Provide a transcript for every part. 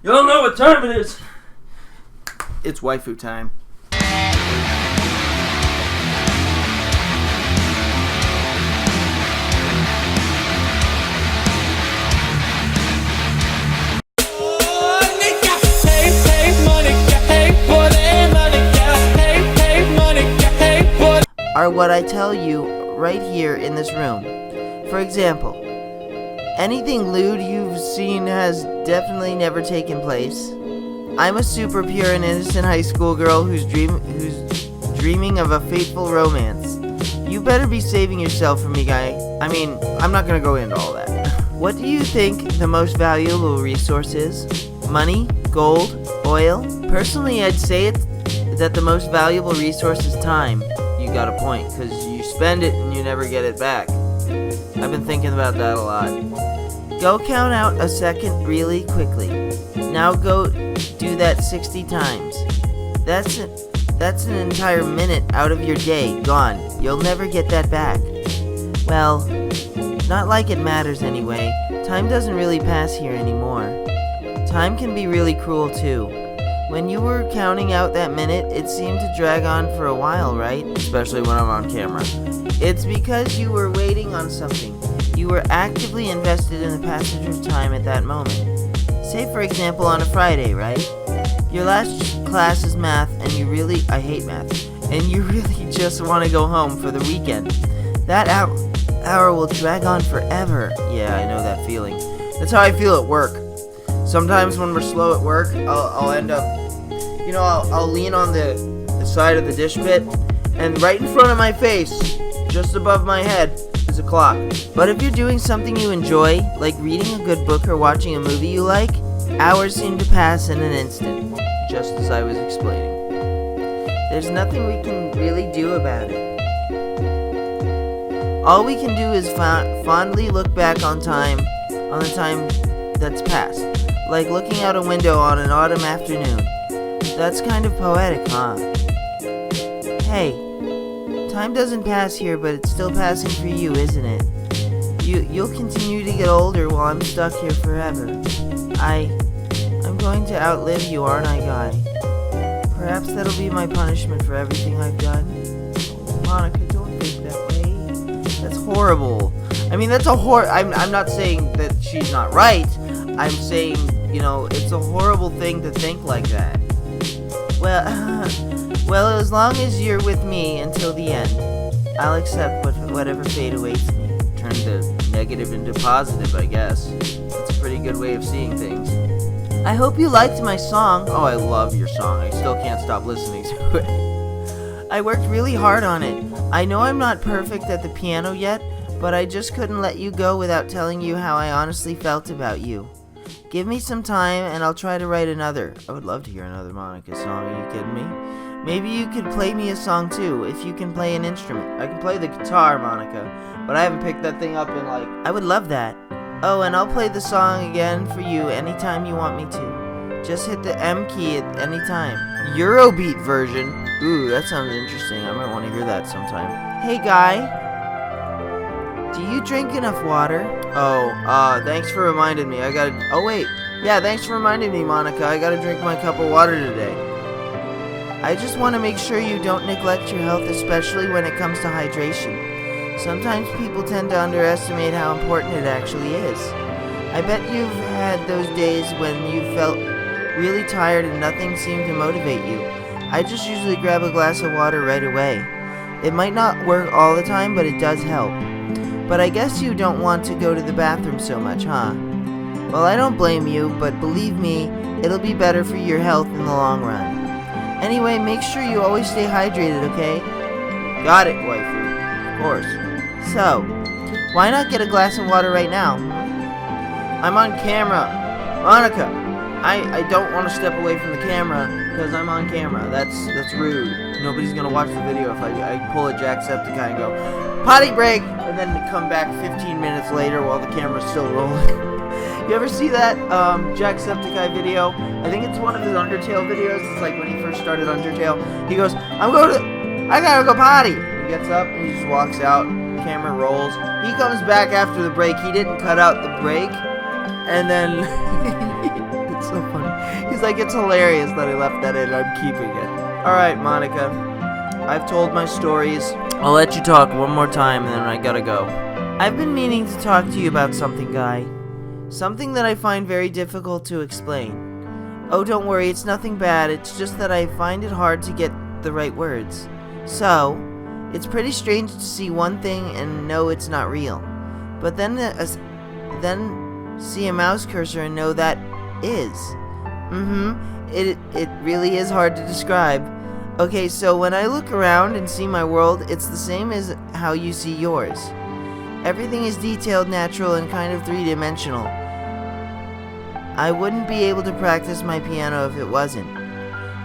Y'all know what time it is. It's waifu time. Are what I tell you right here in this room. For example, anything lewd you've seen has definitely never taken place. I'm a super pure and innocent high school girl who's dreaming of a fateful romance. You better be saving yourself for me, guy. I mean, I'm not gonna go into all that. What do you think the most valuable resource is? Money? Gold? Oil? Personally, I'd say that the most valuable resource is time. You got a point, because you spend it and you never get it back. I've been thinking about that a lot. Go count out a second really quickly. Now go do that 60 times. That's an entire minute out of your day gone. You'll never get that back. Well, not like it matters anyway. Time doesn't really pass here anymore. Time can be really cruel too. When you were counting out that minute, it seemed to drag on for a while, right? Especially when I'm on camera. It's because you were waiting on something. You were actively invested in the passage of time at that moment. Say for example on a Friday, right? Your last class is math and I hate math, and you really just want to go home for the weekend. That hour will drag on forever. Yeah, I know that feeling. That's how I feel at work. Sometimes when we're slow at work, I'll end up, I'll lean on the side of the dish pit, and right in front of my face, just above my head, is a clock. But if you're doing something you enjoy, like reading a good book or watching a movie you like, hours seem to pass in an instant, just as I was explaining. There's nothing we can really do about it. All we can do is fondly look back on the time that's passed, like looking out a window on an autumn afternoon. That's kind of poetic, huh? Hey, time doesn't pass here, but it's still passing for you, isn't it? You'll continue to get older while I'm stuck here forever. I'm going to outlive you, aren't I, Guy? Perhaps that'll be my punishment for everything I've done. Monica, don't think that way. That's horrible. I mean, I'm not saying that she's not right. I'm saying, it's a horrible thing to think like that. Well, as long as you're with me until the end, I'll accept whatever fate awaits me. Turn the negative into positive, I guess. That's a pretty good way of seeing things. I hope you liked my song. Oh, I love your song. I still can't stop listening to it. I worked really hard on it. I know I'm not perfect at the piano yet, but I just couldn't let you go without telling you how I honestly felt about you. Give me some time and I'll try to write another. I would love to hear another Monika song. Are you kidding me? Maybe you could play me a song too, if you can play an instrument. I can play the guitar, Monika, but I haven't picked that thing up in I would love that. Oh, and I'll play the song again for you anytime you want me to. Just hit the M key at any time. Eurobeat version? Ooh, that sounds interesting. I might want to hear that sometime. Hey, Guy. Do you drink enough water? Oh, thanks for reminding me. Thanks for reminding me, Monika. I gotta drink my cup of water today. I just want to make sure you don't neglect your health, especially when it comes to hydration. Sometimes people tend to underestimate how important it actually is. I bet you've had those days when you felt really tired and nothing seemed to motivate you. I just usually grab a glass of water right away. It might not work all the time, but it does help. But I guess you don't want to go to the bathroom so much, huh? Well, I don't blame you, but believe me, it'll be better for your health in the long run. Anyway, make sure you always stay hydrated, okay? Got it, waifu. Of course. So, why not get a glass of water right now? I'm on camera. Monika, I don't want to step away from the camera because I'm on camera. That's rude. Nobody's going to watch the video if I pull a Jacksepticeye and go, potty break, and then come back 15 minutes later while the camera's still rolling. You ever see that Jacksepticeye video? I think it's one of his Undertale videos. It's like when he first started Undertale. He goes, I gotta go potty. He gets up and he just walks out. Camera rolls. He comes back after the break. He didn't cut out the break. And then it's so funny. He's like, it's hilarious that I left that in. I'm keeping it. Alright, Monika. I've told my stories. I'll let you talk one more time, and then I gotta go. I've been meaning to talk to you about something, Guy. Something that I find very difficult to explain. Oh, don't worry, it's nothing bad. It's just that I find it hard to get the right words. So, it's pretty strange to see one thing and know it's not real. But then see a mouse cursor and know that is. It really is hard to describe. Okay, so when I look around and see my world, it's the same as how you see yours. Everything is detailed, natural, and kind of three-dimensional. I wouldn't be able to practice my piano if it wasn't.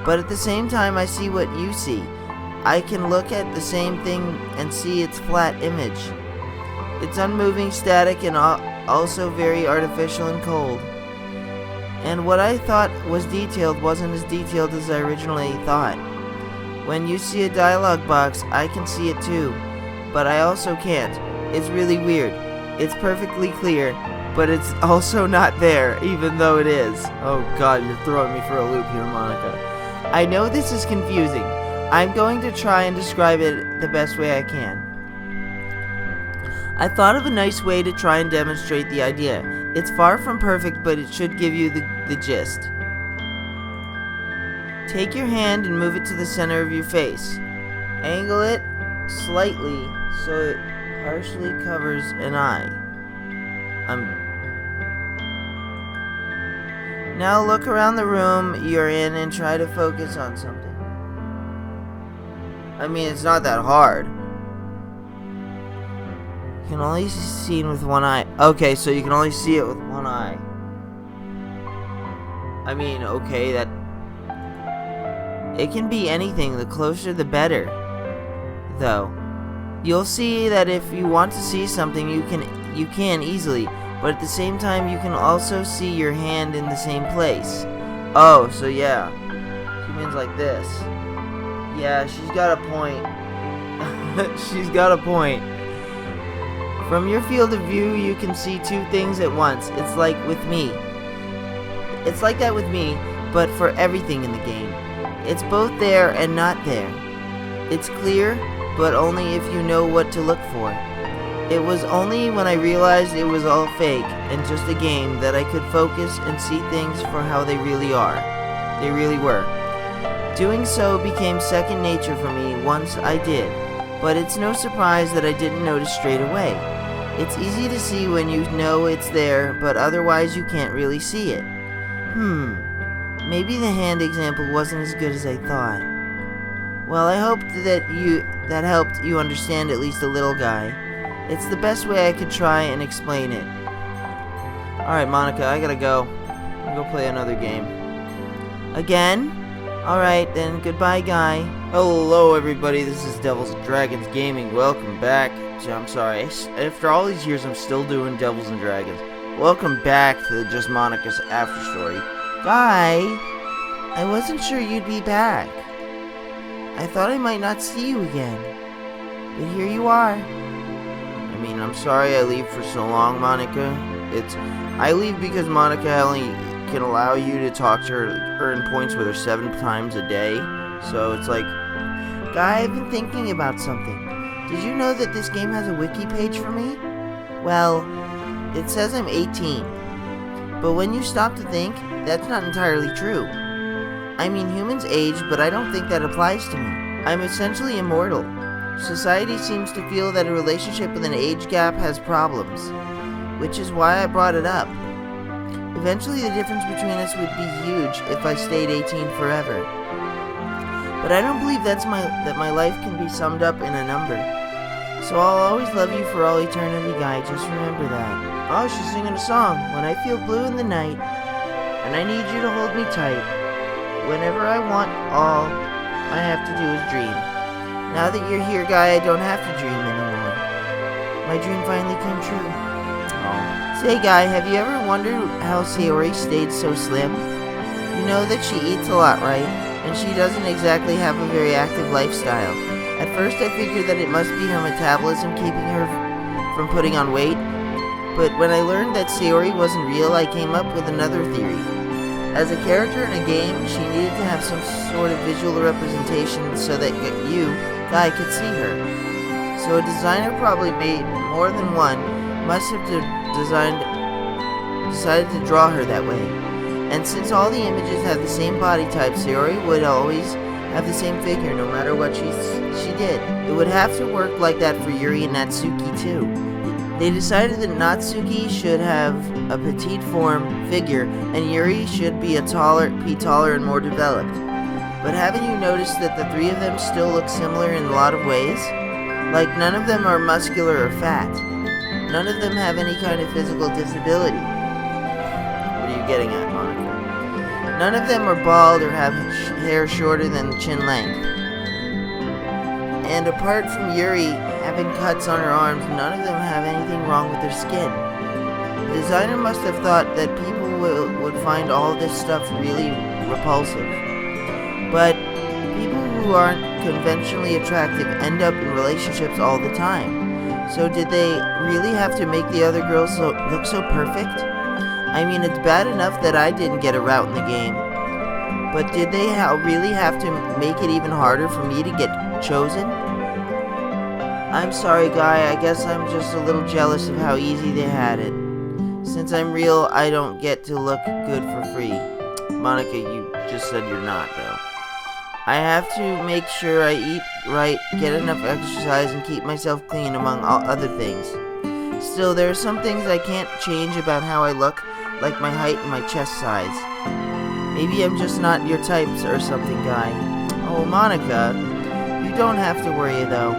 But at the same time, I see what you see. I can look at the same thing and see its flat image. It's unmoving, static, and also very artificial and cold. And what I thought was detailed wasn't as detailed as I originally thought. When you see a dialogue box, I can see it too. But I also can't. It's really weird. It's perfectly clear, but it's also not there, even though it is. Oh god, you're throwing me for a loop here, Monika. I know this is confusing. I'm going to try and describe it the best way I can. I thought of a nice way to try and demonstrate the idea. It's far from perfect, but it should give you the gist. Take your hand and move it to the center of your face. Angle it slightly so it partially covers an eye. Now look around the room you're in and try to focus on something. I mean, it's not that hard. You can only see seen with one eye. Okay, so you can only see it with one eye. I mean, okay, that... It can be anything, the closer the better. Though, you'll see that if you want to see something, you can easily. But at the same time, you can also see your hand in the same place. Oh, so yeah. She means like this. Yeah, she's got a point. She's got a point. From your field of view, you can see two things at once. It's like with me. It's like that with me, but for everything in the game. It's both there and not there. It's clear, but only if you know what to look for. It was only when I realized it was all fake and just a game that I could focus and see things for how they really are. They really were. Doing so became second nature for me once I did, but it's no surprise that I didn't notice straight away. It's easy to see when you know it's there, but otherwise you can't really see it. Maybe the hand example wasn't as good as I thought. Well, I hope that helped you understand at least a little, Guy. It's the best way I could try and explain it. Alright, Monika, I gotta go. I'll go play another game. Again? Alright, then goodbye, Guy. Hello, everybody. This is Dragonsgaming. Welcome back. I'm sorry. After all these years, I'm still doing Devils and Dragons. Welcome back to the Just Monika's After Story. Guy, I wasn't sure you'd be back. I thought I might not see you again. But here you are. I mean, I'm sorry I leave for so long, Monika. I leave because Monika only can allow you to talk to her, earn points with her 7 times a day. So it's like, Guy, I've been thinking about something. Did you know that this game has a wiki page for me? Well, it says I'm 18. But when you stop to think, that's not entirely true. I mean, humans age, but I don't think that applies to me. I'm essentially immortal. Society seems to feel that a relationship with an age gap has problems, which is why I brought it up. Eventually the difference between us would be huge if I stayed 18 forever. But I don't believe that my life can be summed up in a number. So I'll always love you for all eternity, Guy, just remember that. Oh, she's singing a song. When I feel blue in the night, and I need you to hold me tight. Whenever I want, all I have to do is dream. Now that you're here, Guy, I don't have to dream anymore. My dream finally came true. Oh. Say, Guy, have you ever wondered how Sayori stayed so slim? You know that she eats a lot, right? And she doesn't exactly have a very active lifestyle. At first I figured that it must be her metabolism keeping her from putting on weight. But when I learned that Sayori wasn't real, I came up with another theory. As a character in a game, she needed to have some sort of visual representation so that you, Guy, could see her. So a designer probably made more than one must have decided to draw her that way. And since all the images have the same body type, Sayori would always have the same figure no matter what she did. It would have to work like that for Yuri and Natsuki too. They decided that Natsuki should have a petite form figure and Yuri should be taller and more developed. But haven't you noticed that the three of them still look similar in a lot of ways? Like none of them are muscular or fat. None of them have any kind of physical disability. What are you getting at, Monika? None of them are bald or have hair shorter than chin length. And apart from Yuri having cuts on her arms, none of them have anything wrong with their skin. The designer must have thought that people would find all this stuff really repulsive. But people who aren't conventionally attractive end up in relationships all the time. So did they really have to make the other girls look so perfect? I mean, it's bad enough that I didn't get a route in the game. But did they really have to make it even harder for me to get chosen? I'm sorry, Guy, I guess I'm just a little jealous of how easy they had it. Since I'm real, I don't get to look good for free. Monika, you just said you're not, though. I have to make sure I eat right, get enough exercise, and keep myself clean, among all other things. Still, there are some things I can't change about how I look, like my height and my chest size. Maybe I'm just not your type or something, Guy. Oh, Monika, you don't have to worry, though.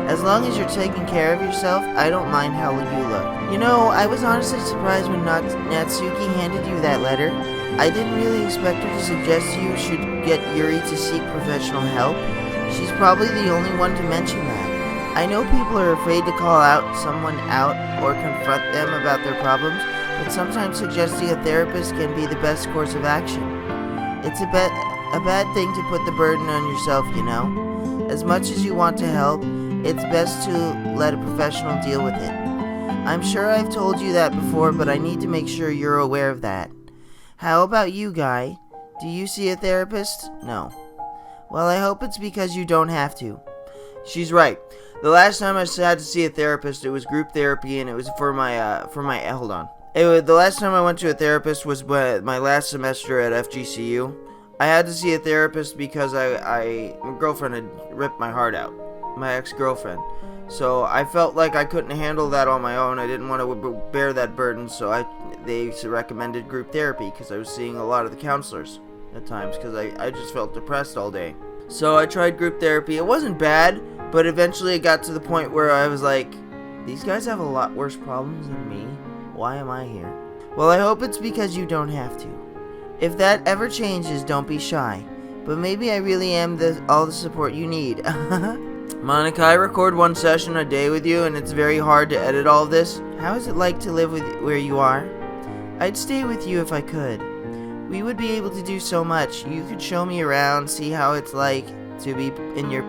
As long as you're taking care of yourself, I don't mind how you look. You know, I was honestly surprised when Natsuki handed you that letter. I didn't really expect her to suggest you should get Yuri to seek professional help. She's probably the only one to mention that. I know people are afraid to call someone out or confront them about their problems, but sometimes suggesting a therapist can be the best course of action. It's a bad thing to put the burden on yourself, you know. As much as you want to help, it's best to let a professional deal with it. I'm sure I've told you that before, but I need to make sure you're aware of that. How about you, Guy? Do you see a therapist? No. Well, I hope it's because you don't have to. She's right. The last time I had to see a therapist, it was group therapy, and it was for my hold on. The last time I went to a therapist was my last semester at FGCU. I had to see a therapist because my girlfriend had ripped my heart out. My ex-girlfriend. So I felt like I couldn't handle that on my own. I didn't want to bear that burden, so they recommended group therapy because I was seeing a lot of the counselors at times because I just felt depressed all day. So I tried group therapy. It wasn't bad, but eventually it got to the point where I was like, these guys have a lot worse problems than me. Why am I here? Well, I hope it's because you don't have to. If that ever changes, don't be shy. But maybe I really am all the support you need. Monika, I record one session a day with you, and it's very hard to edit all of this. How is it like to live where you are? I'd stay with you if I could. We would be able to do so much. You could show me around, see how it's like to be in your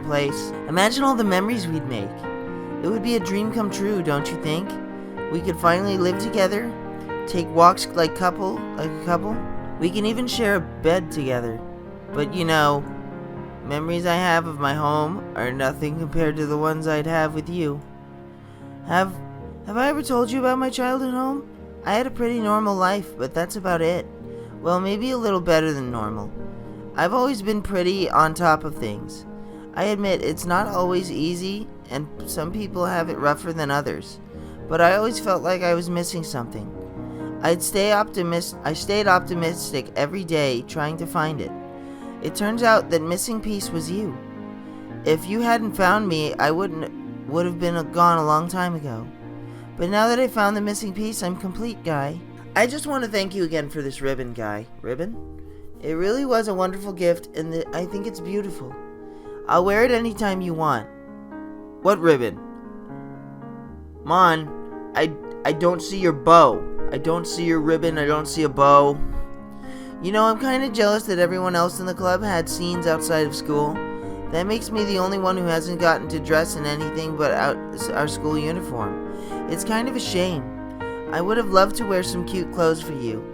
place. Imagine all the memories we'd make. It would be a dream come true, don't you think? We could finally live together, take walks like a couple. We can even share a bed together. But you know, memories I have of my home are nothing compared to the ones I'd have with you. Have I ever told you about my childhood home? I had a pretty normal life, but that's about it. Well, maybe a little better than normal. I've always been pretty on top of things. I admit it's not always easy, and some people have it rougher than others. But I always felt like I was missing something. I stayed optimistic every day, trying to find it. It turns out that missing piece was you. If you hadn't found me, I would have been gone a long time ago. But now that I found the missing piece, I'm complete, Guy. I just want to thank you again for this ribbon, Guy. Ribbon? It really was a wonderful gift, and I think it's beautiful. I'll wear it anytime you want. What ribbon? Mon, I don't see your bow. I don't see your ribbon. I don't see a bow. You know, I'm kind of jealous that everyone else in the club had scenes outside of school. That makes me the only one who hasn't gotten to dress in anything but our school uniform. It's kind of a shame. I would have loved to wear some cute clothes for you.